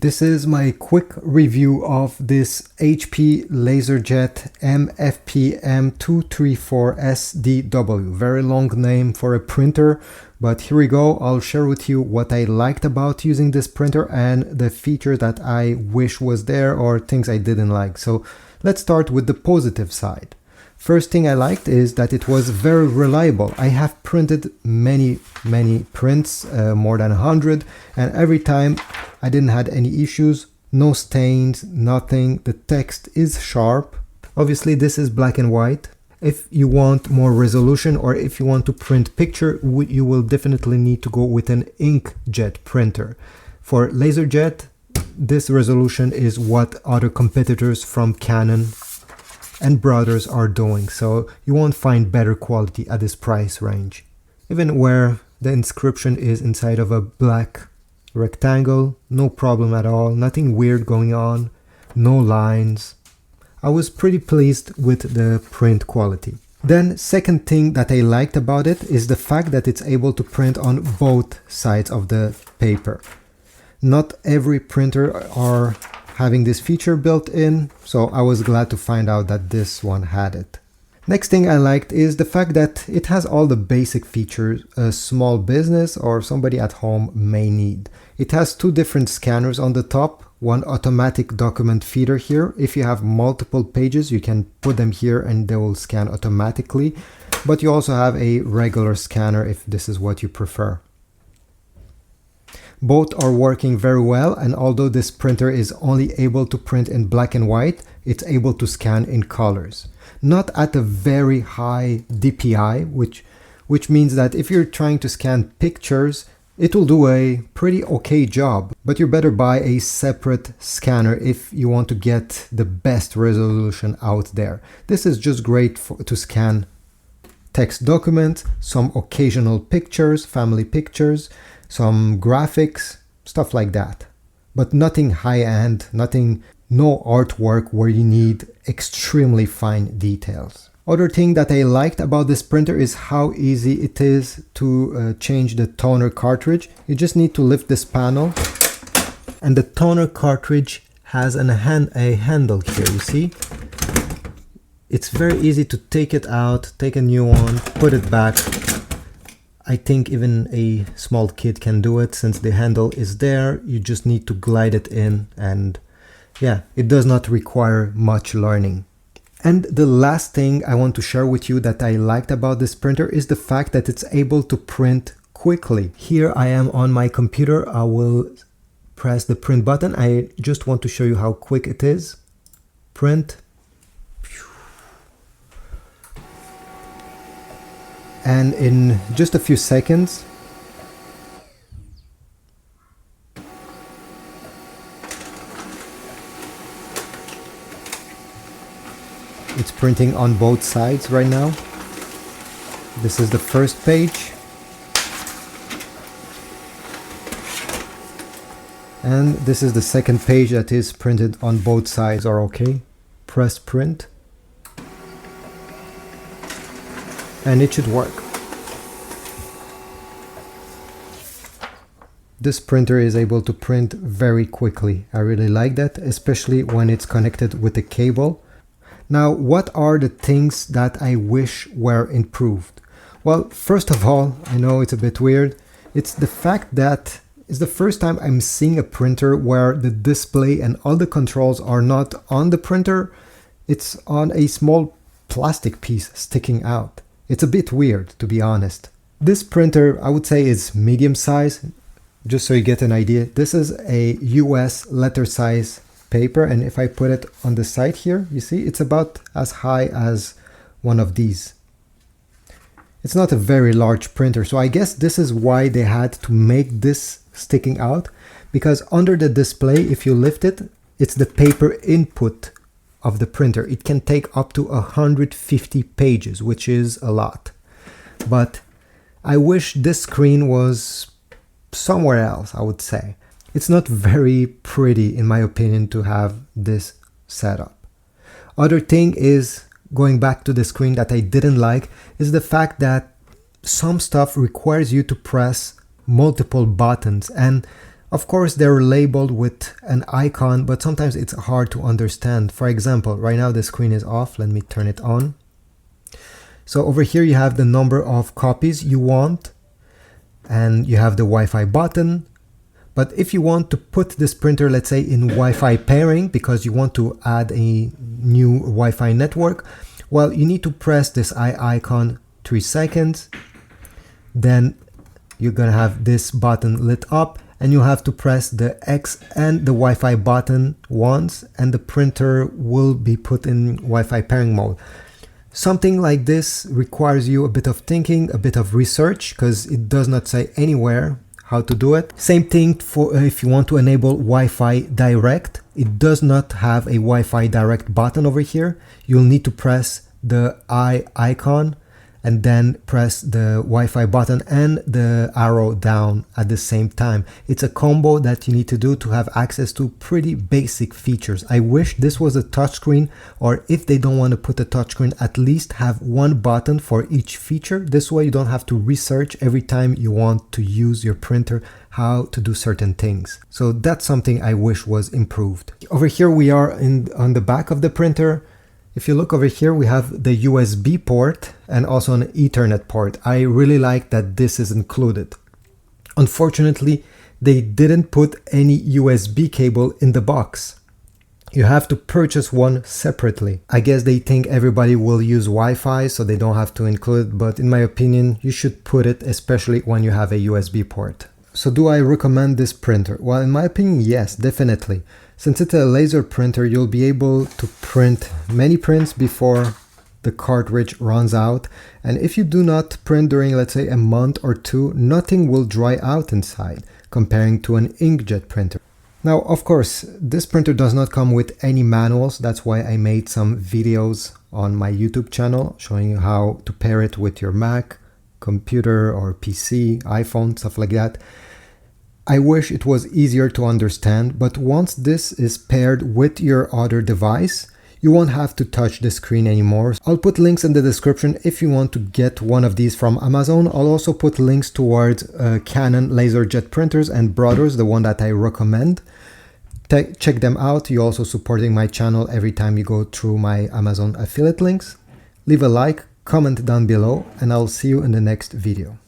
This is my quick review of this HP LaserJet MFP M234sdw. Very long name for a printer, but here we go. I'll share with you what I liked about using this printer and the feature that I wish was there or things I didn't like. So let's start with the positive side. First thing I liked is that it was very reliable. I have printed many prints, more than 100, and every time I didn't have any issues, no stains, nothing. The text is sharp. Obviously this is black and white. If you want more resolution or if you want to print picture, you will definitely need to go with an inkjet printer. For LaserJet, this resolution is what other competitors from Canon and Brothers are doing, so you won't find better quality at this price range. Even where the inscription is inside of a black rectangle, no problem at all, nothing weird going on, no lines. I was pretty pleased with the print quality. Then second thing that I liked about it is the fact that it's able to print on both sides of the paper. Not every printer are having this feature built in, so I was glad to find out that this one had it. Next thing I liked is the fact that it has all the basic features a small business or somebody at home may need. It has two different scanners on the top, one automatic document feeder here. If you have multiple pages, you can put them here and they will scan automatically, but you also have a regular scanner if this is what you prefer. Both are working very well, and although this printer is only able to print in black and white, it's able to scan in colors. Not at a very high DPI, which means that if you're trying to scan pictures, it will do a pretty okay job, but you better buy a separate scanner if you want to get the best resolution out there. This is just great to scan text documents, some occasional pictures, family pictures, some graphics, stuff like that. But nothing high-end, no artwork where you need extremely fine details. Other thing that I liked about this printer is how easy it is to change the toner cartridge. You just need to lift this panel, and the toner cartridge has a handle here, you see? It's very easy to take it out, take a new one, put it back. I think even a small kid can do it since the handle is there. You just need to glide it in, and yeah, it does not require much learning. And the last thing I want to share with you that I liked about this printer is the fact that it's able to print quickly. Here I am on my computer. I will press the print button. I just want to show you how quick it is. Print. And in just a few seconds, it's printing on both sides right now. This is the first page. And this is the second page that is printed on both sides are okay. Press print. And it should work. This printer is able to print very quickly. I really like that, especially when it's connected with a cable. Now, what are the things that I wish were improved? Well, first of all, I know it's a bit weird. It's the fact that it's the first time I'm seeing a printer where the display and all the controls are not on the printer. It's on a small plastic piece sticking out. It's a bit weird, to be honest. This printer, I would say, is medium size. Just so you get an idea, this is a US letter size paper, and if I put it on the side here, you see, it's about as high as one of these. It's not a very large printer, so I guess this is why they had to make this sticking out, because under the display, if you lift it, it's the paper input of the printer. It can take up to 150 pages, which is a lot. But I wish this screen was somewhere else, I would say. It's not very pretty, in my opinion, to have this setup. Other thing is, going back to the screen that I didn't like, is the fact that some stuff requires you to press multiple buttons, and Of course, they're labeled with an icon, but sometimes it's hard to understand. For example, right now the screen is off. Let me turn it on. So over here you have the number of copies you want, and you have the Wi-Fi button. But if you want to put this printer, let's say, in Wi-Fi pairing, because you want to add a new Wi-Fi network, well, you need to press this icon 3 seconds. Then you're gonna have this button lit up, and you have to press the X and the Wi-Fi button once, and the printer will be put in Wi-Fi pairing mode. Something like this requires you a bit of thinking, a bit of research, because it does not say anywhere how to do it. Same thing for if you want to enable Wi-Fi Direct. It does not have a Wi-Fi Direct button over here. You'll need to press the I icon and then press the Wi-Fi button and the arrow down at the same time. It's a combo that you need to do to have access to pretty basic features. I wish this was a touchscreen, or if they don't want to put a touchscreen, at least have one button for each feature. This way you don't have to research every time you want to use your printer how to do certain things. So that's something I wish was improved. Over here we are on the back of the printer. If you look over here, we have the USB port and also an Ethernet port. I really like that this is included. Unfortunately, they didn't put any USB cable in the box. You have to purchase one separately. I guess they think everybody will use Wi-Fi, so they don't have to include it, but in my opinion, you should put it, especially when you have a USB port. So do I recommend this printer? Well, in my opinion, yes, definitely. Since it's a laser printer, you'll be able to print many prints before the cartridge runs out. And if you do not print during, let's say, a month or two, nothing will dry out inside, comparing to an inkjet printer. Now, of course, this printer does not come with any manuals. That's why I made some videos on my YouTube channel showing you how to pair it with your Mac, computer or PC, iPhone, stuff like that. I wish it was easier to understand, but once this is paired with your other device, you won't have to touch the screen anymore. I'll put links in the description if you want to get one of these from Amazon. I'll also put links towards Canon LaserJet printers and Brothers, the one that I recommend. Check them out. You're also supporting my channel every time you go through my Amazon affiliate links. Leave a like, comment down below, and I'll see you in the next video.